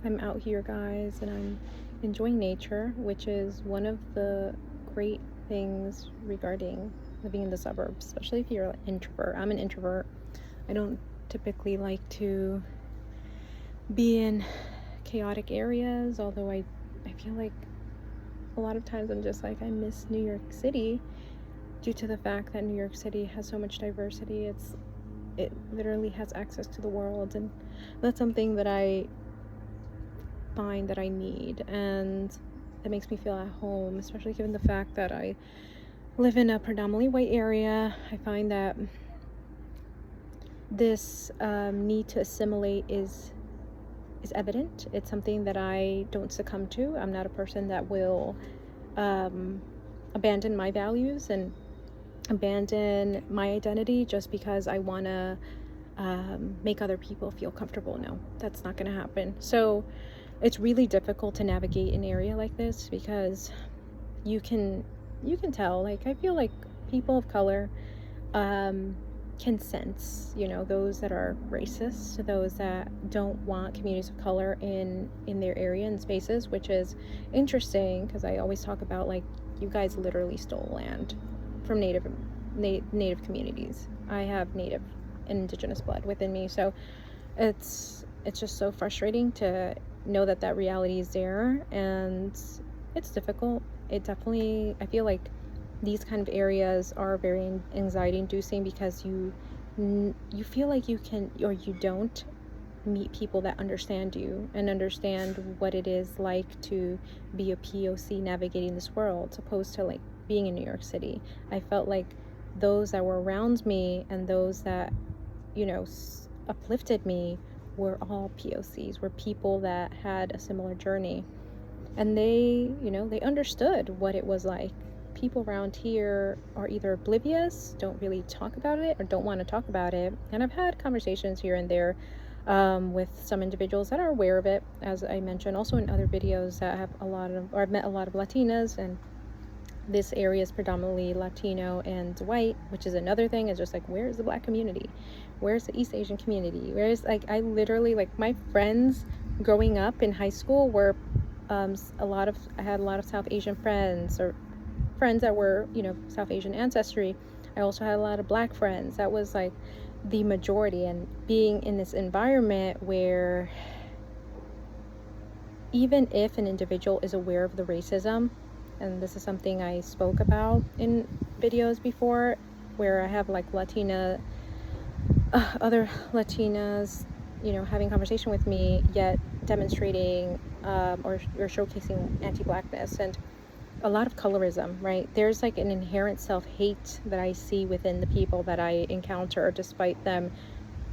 I'm out here, guys, and I'm enjoying nature, which is one of the great things regarding living in the suburbs, especially if you're an introvert. I'm an introvert. I don't typically like to be in chaotic areas, although I feel like a lot of times I'm just like, I miss New York City due to the fact that New York City has so much diversity. It literally has access to the world, and that's something that I find that I need, and it makes me feel at home, especially given the fact that I live in a predominantly white area. I find that this need to assimilate is evident. It's something that I don't succumb to. I'm not a person that will abandon my values and abandon my identity just because I want to make other people feel comfortable. No, that's not going to happen. So it's really difficult to navigate an area like this because you can tell, like, I feel like people of color can sense, those that are racist, those that don't want communities of color in their area and spaces, which is interesting because I always talk about, like, you guys literally stole land from native communities. I have native and indigenous blood within me, so it's just so frustrating to know that reality is there, and it's difficult. It definitely, I feel like these kind of areas are very anxiety inducing because you feel like you can, or you don't meet people that understand you and understand what it is like to be a POC navigating this world, opposed to like being in New York City. I felt like those that were around me and those that uplifted me were all POCs, were people that had a similar journey, and they understood what it was like. People around here are either oblivious, don't really talk about it, or don't want to talk about it. And I've had conversations here and there with some individuals that are aware of it, as I mentioned also in other videos, that have I've met a lot of Latinas, and this area is predominantly Latino and white, which is another thing. Is just like, where's the Black community? Where's the East Asian community? Where's, like, I literally, like, my friends growing up in high school were I had a lot of South Asian friends, or friends that were, South Asian ancestry. I also had a lot of Black friends. That was like the majority. And being in this environment where even if an individual is aware of the racism, and this is something I spoke about in videos before, where I have like other Latinas, having conversation with me, yet demonstrating or showcasing anti-Blackness and a lot of colorism, right? There's like an inherent self-hate that I see within the people that I encounter, despite them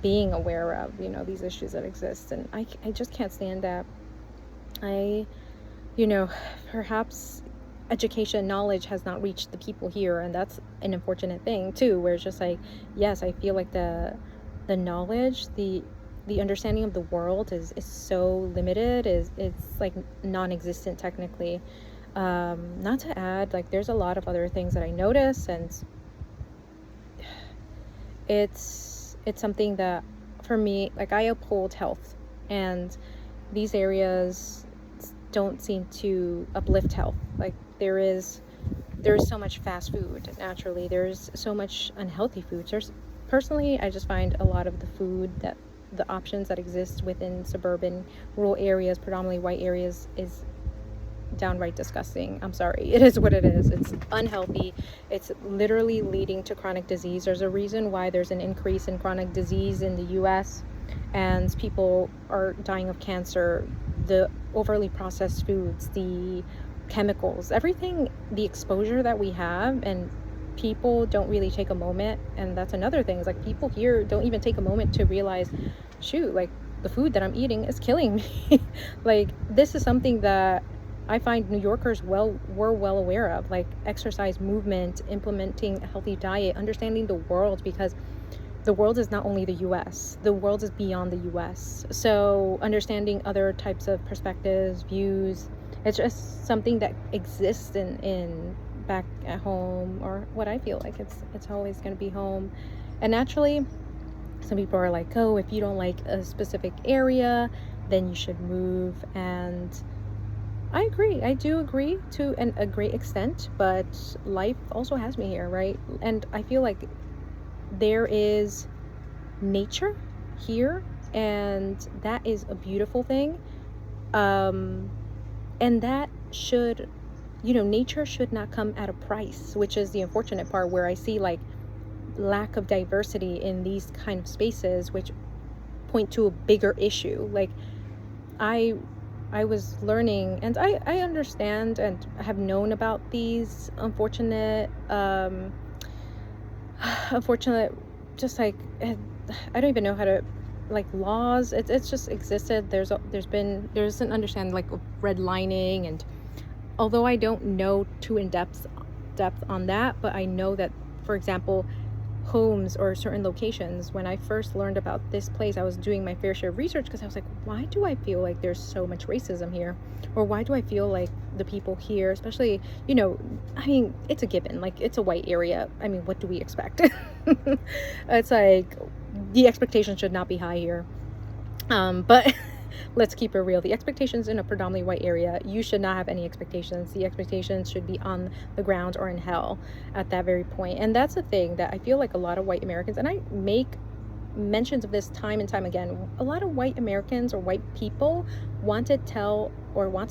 being aware of, these issues that exist. And I just can't stand that. Perhaps education, knowledge has not reached the people here, and that's an unfortunate thing too, where it's just like, yes, I feel like the knowledge, the understanding of the world is so limited, it's like non-existent technically. Not to add, like, there's a lot of other things that I notice, and it's something that, for me, like, I uphold health, and these areas don't seem to uplift health. Like, there's so much fast food. Naturally, there's so much unhealthy food. Personally, I just find a lot of the options that exist within suburban, rural areas, predominantly white areas, is downright disgusting. I'm sorry, it is what it is. It's unhealthy. It's literally leading to chronic disease. There's a reason why there's an increase in chronic disease in the US, and people are dying of cancer. The overly processed foods, the chemicals, everything, the exposure that we have, and people don't really take a moment. And that's another thing, is like, people here don't even take a moment to realize, shoot, like, the food that I'm eating is killing me. Like, this is something that I find New Yorkers were well aware of, like exercise, movement, implementing a healthy diet, understanding the world, because the world is not only the US, the world is beyond the US. So understanding other types of perspectives, views, it's just something that exists in back at home, or what I feel like it's always going to be home. And naturally, some people are like, oh, if you don't like a specific area, then you should move. And I agree. I do agree to a great extent, but life also has me here, right? And I feel like there is nature here, and that is a beautiful thing. And that should, nature should not come at a price, which is the unfortunate part, where I see like lack of diversity in these kind of spaces, which point to a bigger issue. Like I was learning, and I understand and have known about these unfortunate just like, I don't even know how to, like, laws. It's just existed. There's an understanding like of redlining, and although I don't know too in depth on that, but I know that, for example, homes or certain locations, when I first learned about this place, I was doing my fair share of research, because I was like, why do I feel like there's so much racism here? Or why do I feel like the people here, especially, I mean, it's a given, like, it's a white area. I mean, what do we expect? It's like, the expectation should not be high here. But let's keep it real. The expectations in a predominantly white area, you should not have any expectations. The expectations should be on the ground or in hell at that very point. And that's the thing that I feel like a lot of white Americans, and I make mentions of this time and time again, a lot of white Americans or white people want to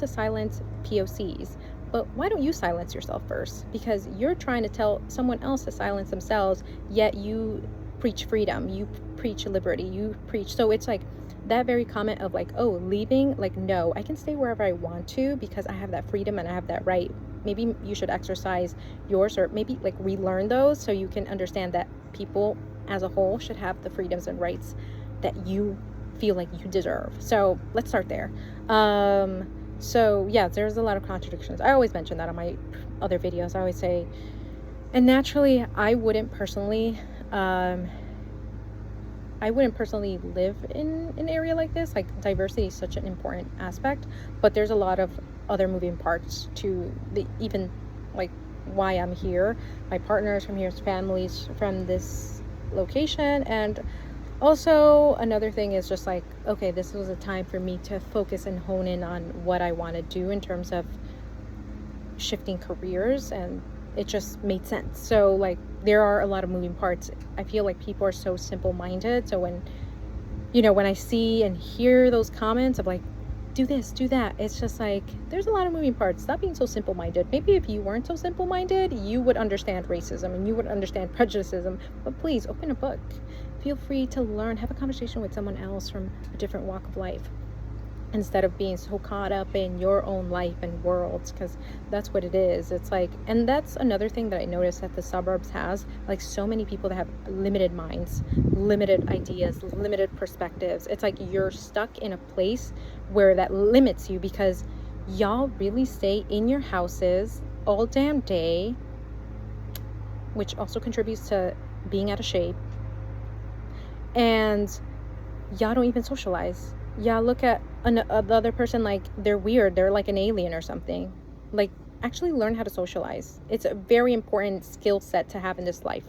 silence POCs. But why don't you silence yourself first? Because you're trying to tell someone else to silence themselves, yet you preach freedom, you preach liberty, you preach. So it's like that very comment of like, oh, leaving, like, no, I can stay wherever I want to because I have that freedom and I have that right. Maybe you should exercise yours, or maybe like relearn those, so you can understand that people as a whole should have the freedoms and rights that you feel like you deserve. So let's start there. So yeah, there's a lot of contradictions. I always mention that on my other videos. I always say, and naturally, I wouldn't personally live in an area like this. Like, diversity is such an important aspect, but there's a lot of other moving parts to even like why I'm here. My partners from here, families from this location, and also another thing is just like, okay, this was a time for me to focus and hone in on what I want to do in terms of shifting careers, and it just made sense. So like, there are a lot of moving parts. I feel like people are so simple-minded. So when I see and hear those comments of like, do this, do that, it's just like, there's a lot of moving parts. Stop being so simple-minded. Maybe if you weren't so simple-minded, you would understand racism and you would understand prejudice. But please open a book. Feel free to learn, have a conversation with someone else from a different walk of life, instead of being so caught up in your own life and worlds, because that's what it is. It's like, and that's another thing that I noticed that the suburbs has, like, so many people that have limited minds, limited ideas, limited perspectives. It's like you're stuck in a place where that limits you, because y'all really stay in your houses all damn day, which also contributes to being out of shape, and y'all don't even socialize. Y'all look at the other person like they're weird, they're like an alien or something. Like, actually learn how to socialize. It's a very important skill set to have in this life.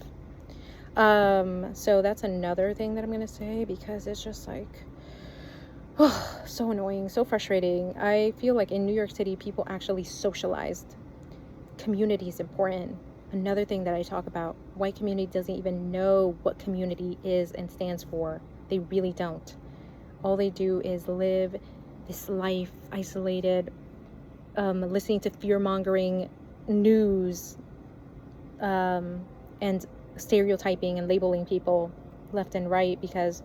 So that's another thing that I'm gonna say, because it's just like, oh, so annoying, so frustrating. I feel like in New York City, people actually socialized. Community is important. Another thing that I talk about, white community doesn't even know what community is and stands for. They really don't. All they do is live this life isolated, listening to fear-mongering news, and stereotyping and labeling people left and right, because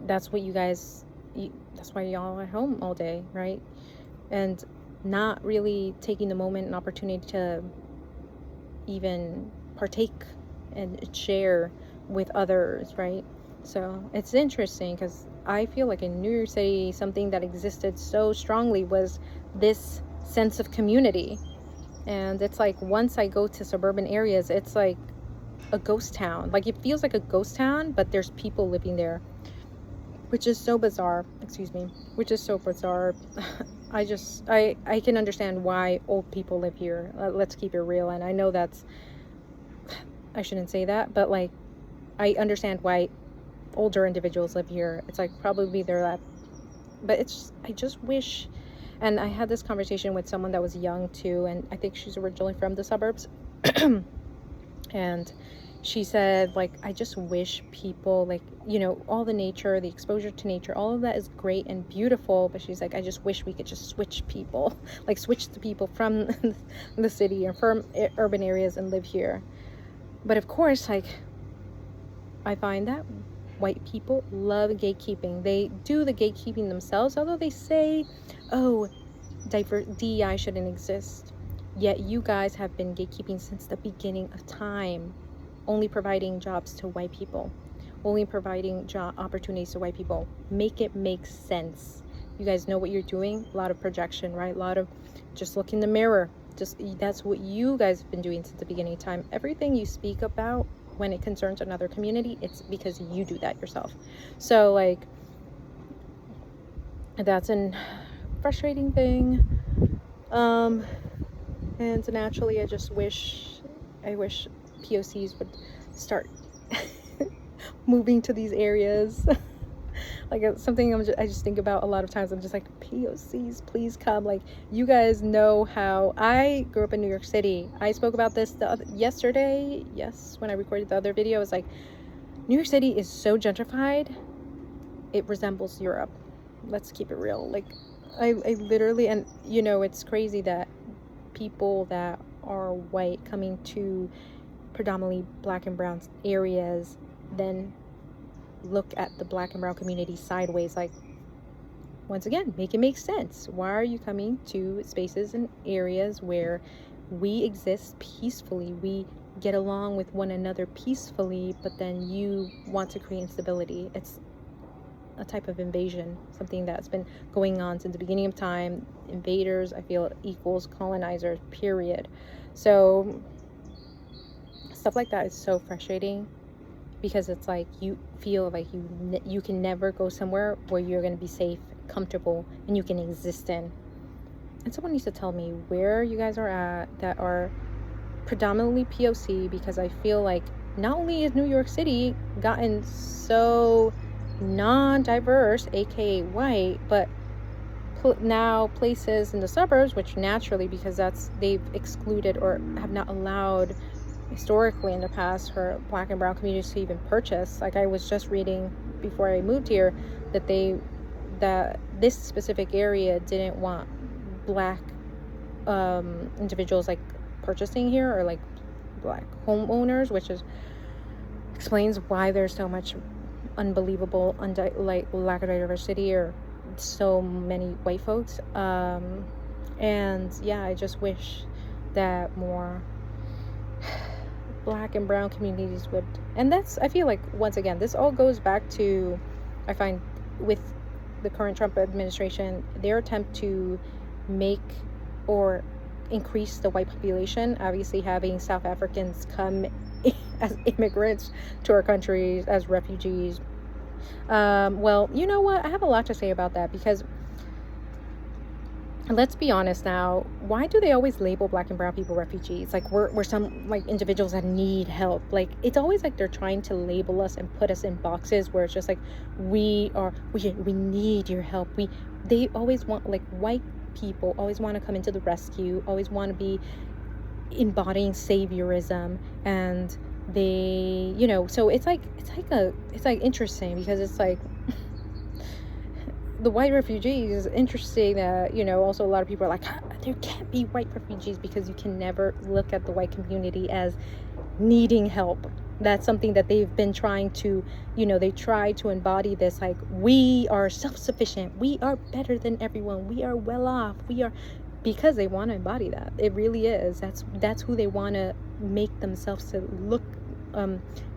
that's what that's why y'all are at home all day, right? And not really taking the moment and opportunity to even partake and share with others, right? So it's interesting, because I feel like in New York City, something that existed so strongly was this sense of community. And it's like, once I go to suburban areas, it's like a ghost town. Like, it feels like a ghost town, but there's people living there, which is so bizarre. Which is so bizarre. I can understand why old people live here. Let's keep it real. And I know I shouldn't say that, but like, I understand why older individuals live here. It's like, probably they're that But I just wish, and I had this conversation with someone that was young too, and I think she's originally from the suburbs. And she said, like, I just wish people, like, all the nature, the exposure to nature, all of that is great and beautiful, but she's like, I just wish we could just switch people, like switch the people from the city or from urban areas and live here. But of course, like, I find that white people love gatekeeping. They do the gatekeeping themselves, although they say, oh, DEI shouldn't exist. Yet you guys have been gatekeeping since the beginning of time, only providing jobs to white people, only providing job opportunities to white people. Make it make sense. You guys know what you're doing. A lot of projection, right? A lot of just look in the mirror. That's what you guys have been doing since the beginning of time. Everything you speak about when it concerns another community, it's because you do that yourself. So, like, that's a frustrating thing. And naturally, I wish POCs would start moving to these areas. Like, it's something I just think about a lot of times. I'm just like, POCs, please come. Like, you guys know how I grew up in New York City. I spoke about this yesterday. Yes, when I recorded the other video, I was like, New York City is so gentrified. It resembles Europe. Let's keep it real. Like, I literally, and it's crazy that people that are white coming to predominantly black and brown areas then look at the black and brown community sideways. Like, once again, make it make sense. Why are you coming to spaces and areas where we exist peacefully, we get along with one another peacefully, but then you want to create instability? It's a type of invasion, something that's been going on since the beginning of time. Invaders, I feel, equals colonizers, period. So stuff like that is so frustrating, because it's like you feel like you can never go somewhere where you're going to be safe, comfortable, and you can exist in. And someone needs to tell me where you guys are at that are predominantly POC, because I feel like not only is New York City gotten so non-diverse, aka white, but now places in the suburbs, which naturally, because they've excluded or have not allowed historically in the past for black and brown communities to even purchase. Like, I was just reading before I moved here that this specific area didn't want black individuals like purchasing here, or like black homeowners, which explains why there's so much unbelievable lack of diversity, or so many white folks. And yeah, I just wish that more black and brown communities would, and I feel like, once again, this all goes back to, I find, with the current Trump administration, their attempt to make or increase the white population, obviously having South Africans come as immigrants to our country as refugees. Well, you know what? I have a lot to say about that, because let's be honest now, why do they always label black and brown people refugees? Like, we're some, like, individuals that need help. Like, it's always like they're trying to label us and put us in boxes where it's just like, we need your help. They always want, like, white people always want to come into the rescue, always want to be embodying saviorism, and they, so it's like interesting, because it's like the white refugees is interesting that, also a lot of people are like, there can't be white refugees, because you can never look at the white community as needing help. That's something that they've been trying to, they try to embody this, like, we are self-sufficient, we are better than everyone, we are well off, because they want to embody that. It really is. That's who they want to make themselves to look,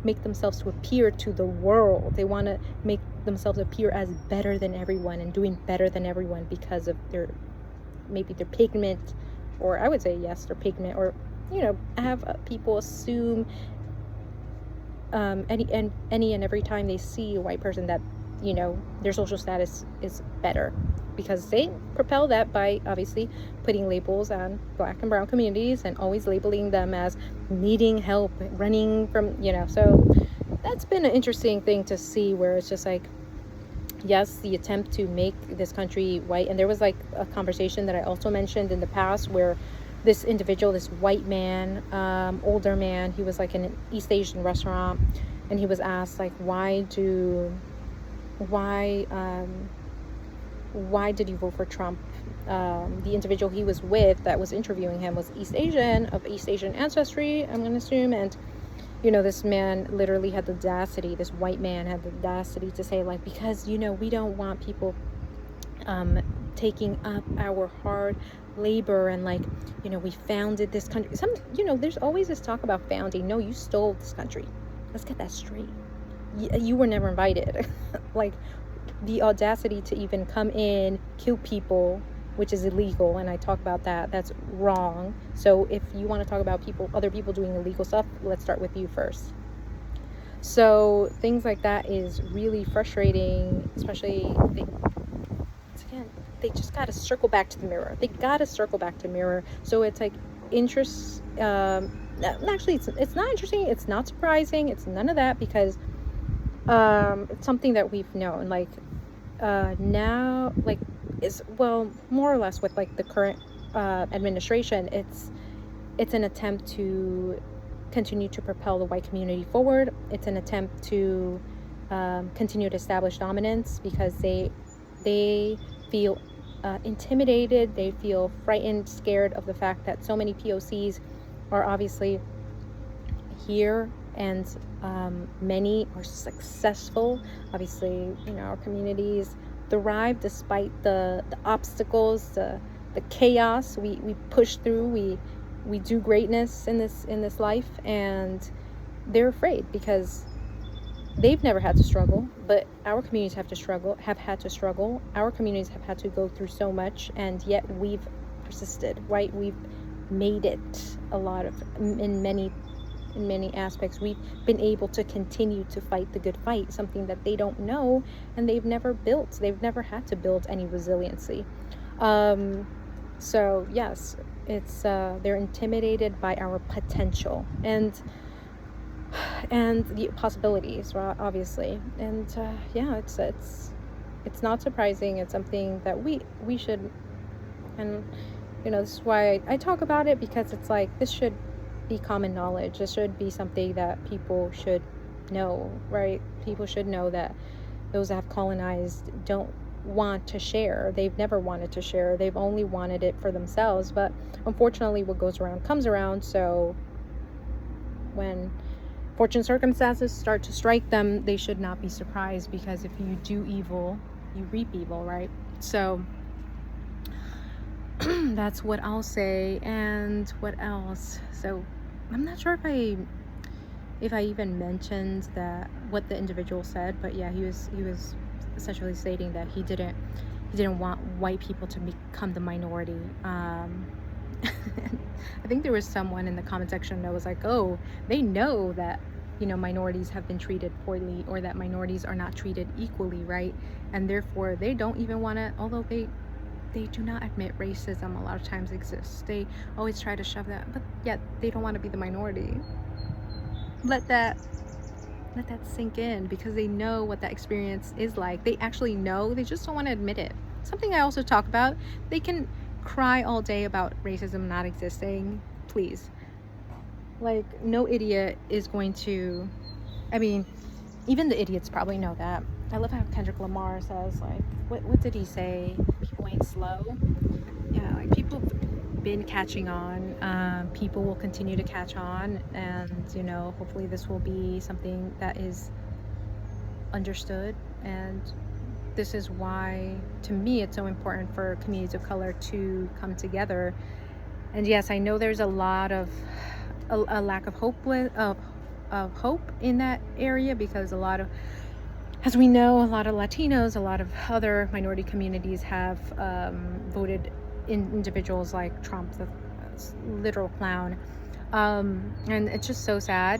make themselves to appear to the world. They want to make themselves appear as better than everyone and doing better than everyone because of maybe their pigment, or I would say, yes, their pigment, or, have people assume any and every time they see a white person that, their social status is better, because they propel that by obviously putting labels on black and brown communities and always labeling them as needing help, running from, so that's been an interesting thing to see, where it's just like, yes, the attempt to make this country white. And there was like a conversation that I also mentioned in the past where this individual, this white man, older man, he was like in an East Asian restaurant, and he was asked like, why did you vote for Trump? The individual he was with that was interviewing him was East Asian, of East Asian ancestry, I'm going to assume. And, you know, this man literally had the audacity, this white man had the audacity to say, like, because, you know, we don't want people taking up our hard labor, and, like, you know, we founded this country. You know, there's always this talk about founding. No, you stole this country. Let's get that straight. You were never invited. Like, the audacity to even come in, kill people, which is illegal, and I talk about that. That's wrong. So if you want to talk about other people doing illegal stuff, let's start with you first. So things like that is really frustrating, especially they just got to circle back to the mirror. So it's like actually it's not interesting, it's not surprising, it's none of that, because it's something that we've known, like, now, like, is, well, more or less with like the current administration, it's an attempt to continue to propel the white community forward. It's an attempt to continue to establish dominance, because they feel intimidated, they feel frightened, scared of the fact that so many POCs are obviously here, and many are successful. Obviously, you know, our communities thrive despite the obstacles, the chaos. We push through, we do greatness in this life, and they're afraid because they've never had to struggle, but our communities have had to struggle. Our communities have had to go through so much, and yet we've persisted, right? We've made it in many aspects. We've been able to continue to fight the good fight, something that they don't know, and they've never had to build any resiliency. So yes, it's they're intimidated by our potential and the possibilities, obviously. And yeah, it's not surprising. It's something that we should, and you know, this is why I talk about it, because it's like, this should be common knowledge. This should be something that people should know, right? People should know that those that have colonized don't want to share. They've never wanted to share. They've only wanted it for themselves. But unfortunately, what goes around comes around. So when fortune circumstances start to strike them, they should not be surprised, because if you do evil, you reap evil, right? So that's what I'll say. And what else? So I'm not sure if I even mentioned that, what the individual said, but yeah, he was essentially stating that he didn't want white people to become the minority. I think there was someone in the comment section that was like, oh, they know that, you know, minorities have been treated poorly, or that minorities are not treated equally, right? And therefore they don't even want to, although they do not admit racism a lot of times exists. They always try to shove that, but yet they don't want to be the minority. Let that sink in, because they know what that experience is like. They actually know, they just don't want to admit it. Something I also talk about. They can cry all day about racism not existing. Please. Like, no idiot is going to, I mean, even the idiots probably know that. I love how Kendrick Lamar says, like, what did he say? People ain't slow. Yeah, like, people have been catching on. People will continue to catch on, and, you know, hopefully this will be something that is understood. And this is why, to me, it's so important for communities of color to come together. And yes, I know there's a lot of a lack of hope hope in that area, because a lot of, as we know, a lot of Latinos, a lot of other minority communities have voted in individuals like Trump, the literal clown. And it's just so sad.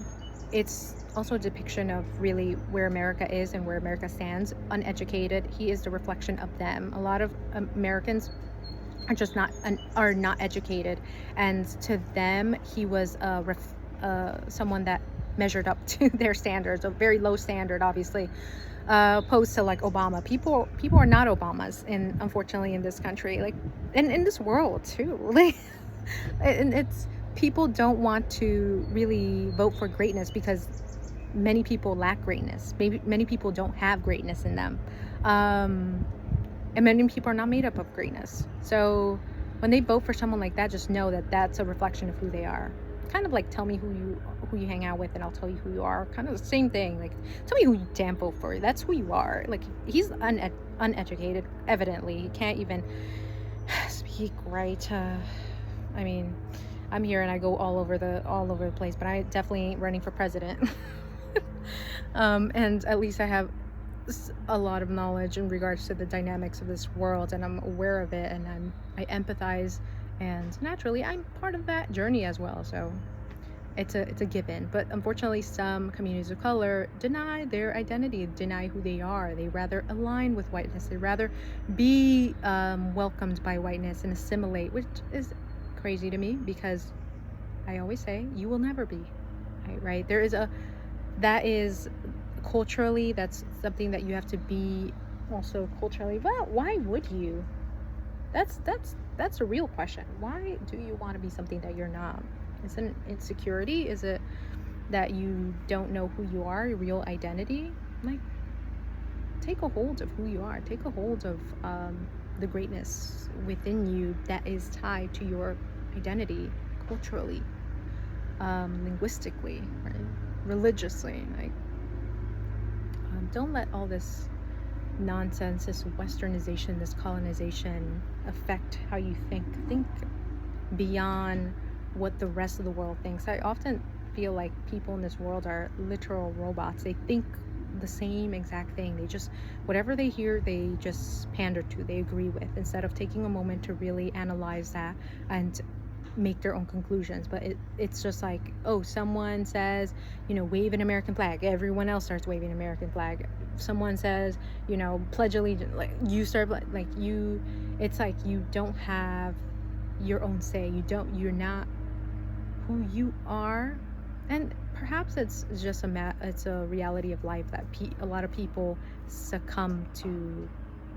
It's also a depiction of really where America is and where America stands. Uneducated. He is the reflection of them. A lot of Americans are just not educated, and to them he was someone that measured up to their standards, a very low standard, obviously. opposed to like Obama. People are not Obamas, and unfortunately in this country, like, and in this world too. Like, and it's, people don't want to really vote for greatness because many people lack greatness. Maybe many people don't have greatness in them, and many people are not made up of greatness. So when they vote for someone like that, just know that that's a reflection of who they are. Kind of like, tell me who you hang out with and I'll tell you who you are. Kind of the same thing. Like, tell me who you damn vote for. That's who you are. Like, he's uneducated. Evidently, he can't even speak right. I mean, I'm here and I go all over the place, but I definitely ain't running for president. And at least I have a lot of knowledge in regards to the dynamics of this world, and I'm aware of it, and I empathize, and naturally I'm part of that journey as well. So it's a given. But unfortunately, some communities of color deny their identity, deny who they are. They rather align with whiteness. They rather be welcomed by whiteness and assimilate, which is crazy to me, because I always say you will never be right. That is culturally, that's something that you have to be also culturally. Well, why would you? That's a real question. Why do you want to be something that you're not? Is it an insecurity? Is it that you don't know who you are, your real identity? Like, take a hold of who you are. Take a hold of the greatness within you that is tied to your identity culturally, linguistically, right? Religiously. Like, don't let all this nonsense, this westernization, this colonization affect how you think. Think beyond what the rest of the world thinks. I often feel like people in this world are literal robots. They think the same exact thing. They just, whatever they hear, they just pander to, they agree with, instead of taking a moment to really analyze that and make their own conclusions. But it's just like, oh, someone says, wave an American flag, everyone else starts waving American flag. Someone says, pledge allegiance, like, you start, like, you, it's like you don't have your own say. You're not who you are. And perhaps it's just it's a reality of life that a lot of people succumb to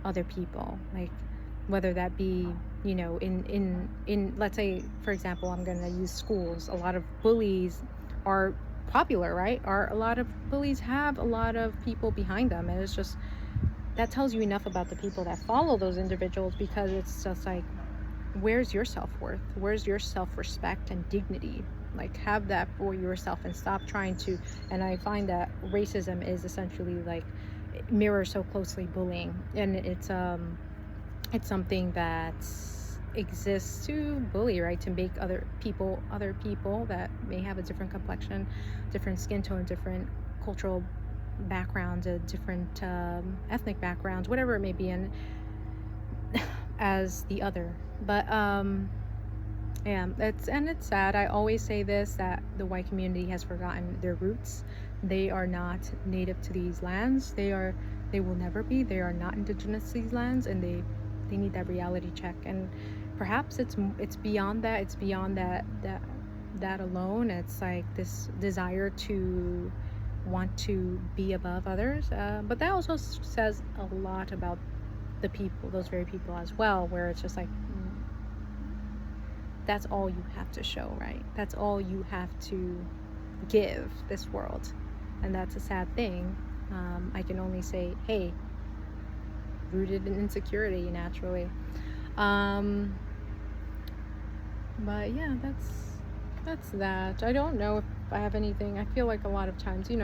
other people, like, whether that be, in let's say, for example, I'm going to use schools. A lot of bullies are popular, right? A lot of bullies have a lot of people behind them, and it's just, that tells you enough about the people that follow those individuals, because it's just like, where's your self-worth? Where's your self-respect and dignity? Like, have that for yourself and stop trying to. And I find that racism is essentially like, it mirrors so closely bullying, and it's something that exists to bully, right? To make other people that may have a different complexion, different skin tone, different cultural backgrounds, different ethnic backgrounds, whatever it may be, in as the other. But yeah, it's sad. I always say this, that the white community has forgotten their roots. They are not native to these lands. They will never be. They are not indigenous to these lands, and they need that reality check. And perhaps it's beyond that. It's beyond that alone. It's like this desire to want to be above others, but that also says a lot about the people, those very people as well, where it's just like, that's all you have to show, right? That's all you have to give this world, and that's a sad thing. I can only say, hey, rooted in insecurity, naturally. But yeah, that's that. I don't know if I have anything. I feel like a lot of times, I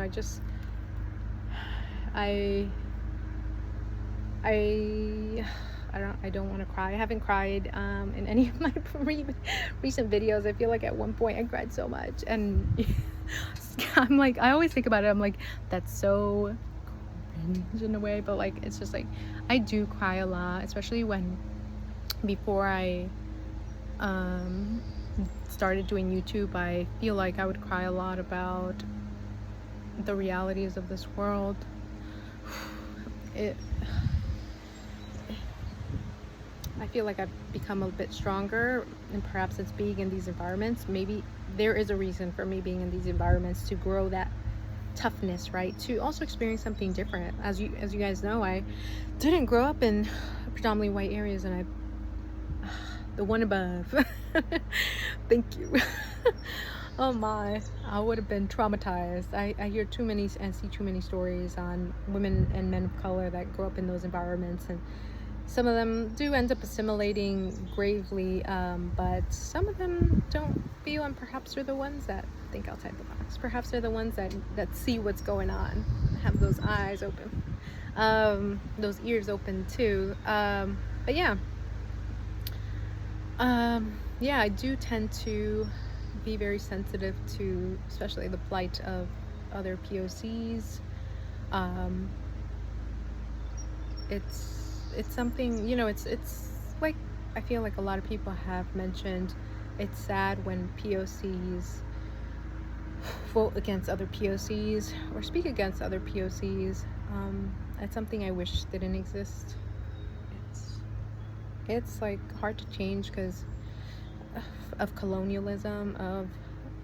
don't want to cry. I haven't cried in any of my recent videos. I feel like at one point I cried so much, and I'm like, I always think about it, I'm like, that's so cringe in a way, but like, it's just like, I do cry a lot, especially before I started doing YouTube. I feel like I would cry a lot about the realities of this world. I feel like I've become a bit stronger, and perhaps it's being in these environments. Maybe there is a reason for me being in these environments, to grow that toughness, right, to also experience something different. As you guys know, I didn't grow up in predominantly white areas, and the one above thank you. Oh my, I would have been traumatized. I hear too many and see too many stories on women and men of color that grow up in those environments, and some of them do end up assimilating gravely, but some of them don't feel, and perhaps they're the ones that think outside the box. Perhaps they're the ones that see what's going on, have those eyes open, those ears open too. But yeah, yeah, I do tend to be very sensitive to, especially the plight of other POCs. It's something, you know, it's like, I feel like a lot of people have mentioned, it's sad when POCs vote against other POCs or speak against other POCs. That's something I wish didn't exist. It's like hard to change because of colonialism, of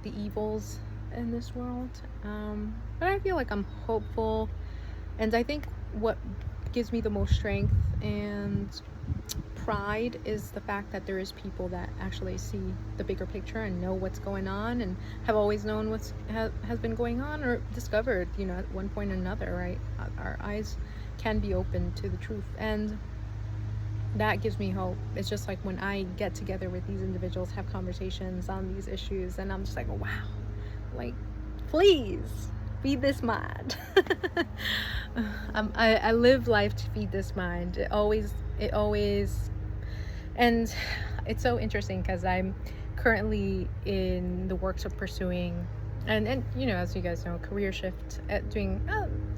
the evils in this world. But I feel like I'm hopeful, and I think what gives me the most strength and pride is the fact that there is people that actually see the bigger picture and know what's going on, and have always known what's has been going on, or discovered, you know, at one point or another, right? Our eyes can be open to the truth, and that gives me hope. It's just like when I get together with these individuals, have conversations on these issues, and I'm just like, wow, like, please feed this mind. I live life to feed this mind. It always, and it's so interesting because I'm currently in the works of pursuing, and you know, as you guys know, career shift, at doing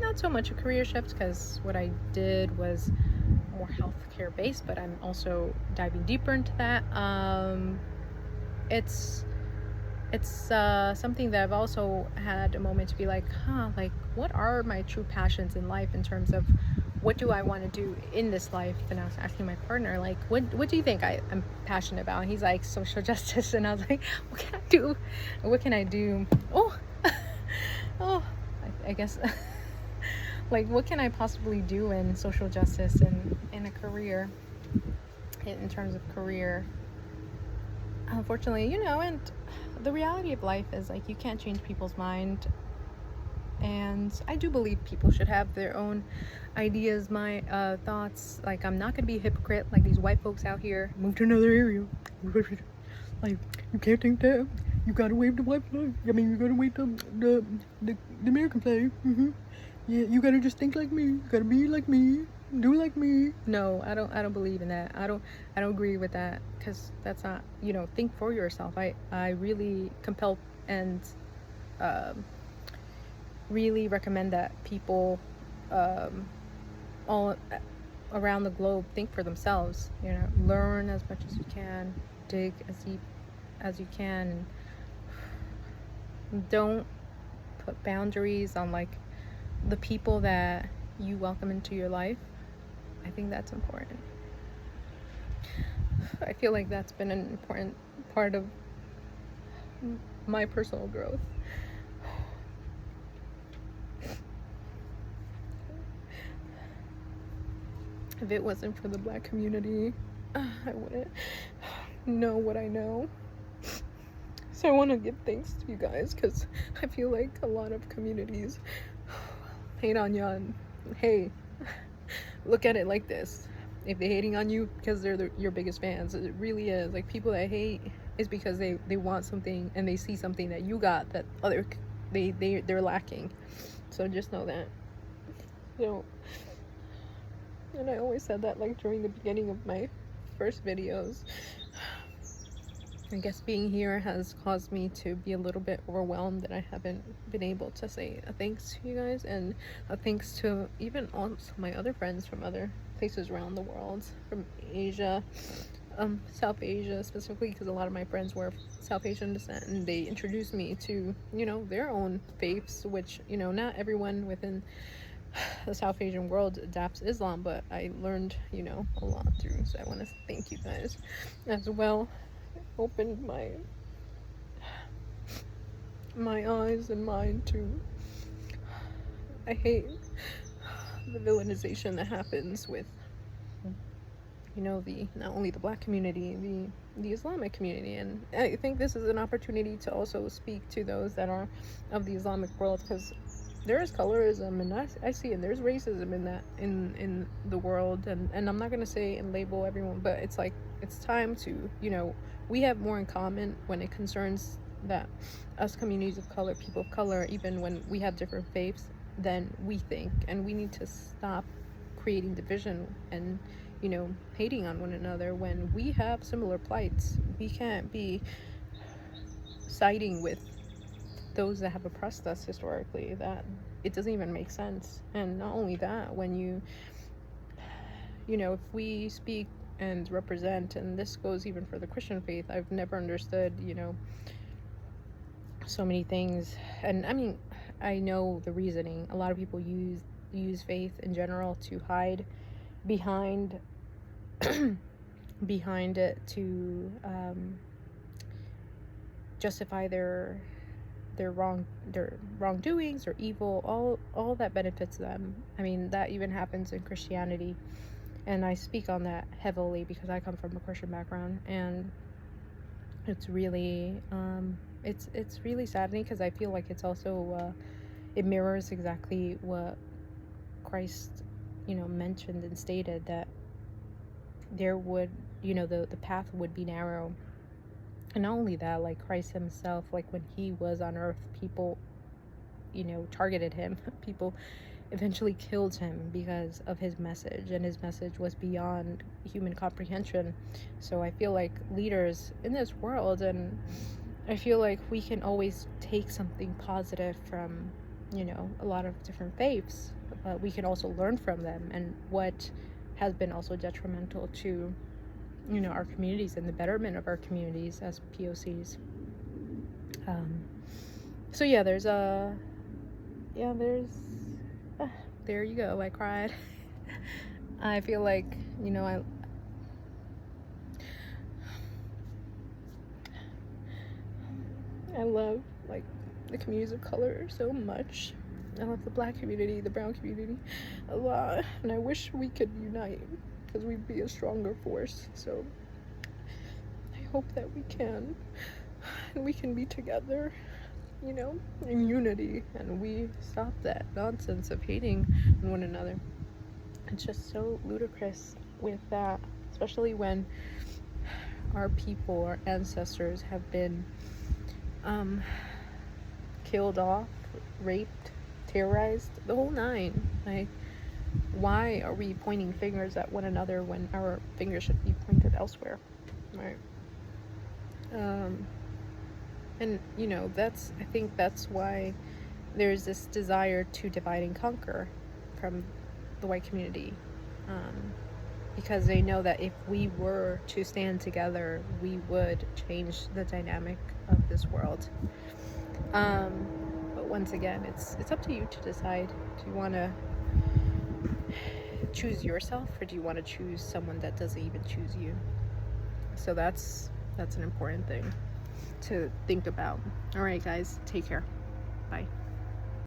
not so much a career shift, because what I did was more healthcare based, but I'm also diving deeper into that. It's something that I've also had a moment to be like, like, what are my true passions in life in terms of what do I want to do in this life? And I was asking my partner, like, what do you think I'm passionate about? And he's like, social justice. And I was like, what can I do? What can I do? I guess like, what can I possibly do in social justice and in a career, in terms of career? Unfortunately, you know, and the reality of life is, like, you can't change people's mind, and I do believe people should have their own ideas, my thoughts. Like, I'm not gonna be a hypocrite like these white folks out here. Move to another area. Like, you can't think that. You gotta wave the white flag. I mean, you gotta wave the American flag. Yeah, you gotta just think like me. You gotta be like me. Do like me. No, I don't believe in that. I don't agree with that, because that's not, you know, think for yourself. I really compel and really recommend that people all around the globe think for themselves. You know, learn as much as you can, dig as deep as you can, and don't put boundaries on, like, the people that you welcome into your life. I think that's important. I feel like that's been an important part of my personal growth. If it wasn't for the Black community, I wouldn't know what I know. So I want to give thanks to you guys, because I feel like a lot of communities hate on you, and hey, look at it like this: if they're hating on you because they're your biggest fans, it really is. Like, people that hate is because they want something, and they see something that you got that they're lacking. So just know that. So, and I always said that, like, during the beginning of my first videos. I guess being here has caused me to be a little bit overwhelmed that I haven't been able to say a thanks to you guys, and a thanks to even also my other friends from other places around the world, from Asia, South Asia specifically, because a lot of my friends were South Asian descent, and they introduced me to, you know, their own faiths, which, you know, not everyone within the South Asian world adapts Islam, but I learned, you know, a lot through. So I want to thank you guys as well. Opened my eyes and mind to I hate the villainization that happens with, you know, the not only the Black community, the Islamic community. And I think this is an opportunity to also speak to those that are of the Islamic world, because there is colorism, and I see, and there's racism in that, in the world. And I'm not going to say and label everyone, but it's like, it's time to, you know, we have more in common when it concerns that us communities of color, people of color, even when we have different faiths than we think. And we need to stop creating division and, you know, hating on one another when we have similar plights. We can't be siding with those that have oppressed us historically. That it doesn't even make sense. And not only that, when you know, if we speak and represent, and this goes even for the Christian faith, I've never understood, you know, so many things. And I mean, I know the reasoning. A lot of people use faith in general to hide behind behind it, to justify their wrongdoings or evil, all that benefits them. I mean, that even happens in Christianity, and I speak on that heavily because I come from a Christian background. And it's really it's really saddening, because I feel like it's also it mirrors exactly what Christ, you know, mentioned and stated, that there would, you know, the path would be narrow. And not only that, like Christ himself, like when he was on earth, people, you know, targeted him. People eventually killed him because of his message, and his message was beyond human comprehension. So I feel like leaders in this world, and I feel like we can always take something positive from, you know, a lot of different faiths, but we can also learn from them and what has been also detrimental to, you know, our communities and the betterment of our communities as POCs. So yeah, there you go, I cried. I feel like, you know, I love, like, the communities of color so much. I love the Black community, the brown community a lot, and I wish we could unite, because we'd be a stronger force. So I hope that we can, and we can be together, you know, in unity, and we stop that nonsense of hating one another. It's just so ludicrous with that, especially when our people, our ancestors have been killed off, raped, terrorized, the whole nine. Like, why are we pointing fingers at one another when our fingers should be pointed elsewhere, right? And you know, I think that's why there's this desire to divide and conquer from the white community, because they know that if we were to stand together, we would change the dynamic of this world. But once again, it's up to you to decide. Do you want to choose yourself, or do you want to choose someone that doesn't even choose you? So that's an important thing to think about. All right, guys, take care. Bye.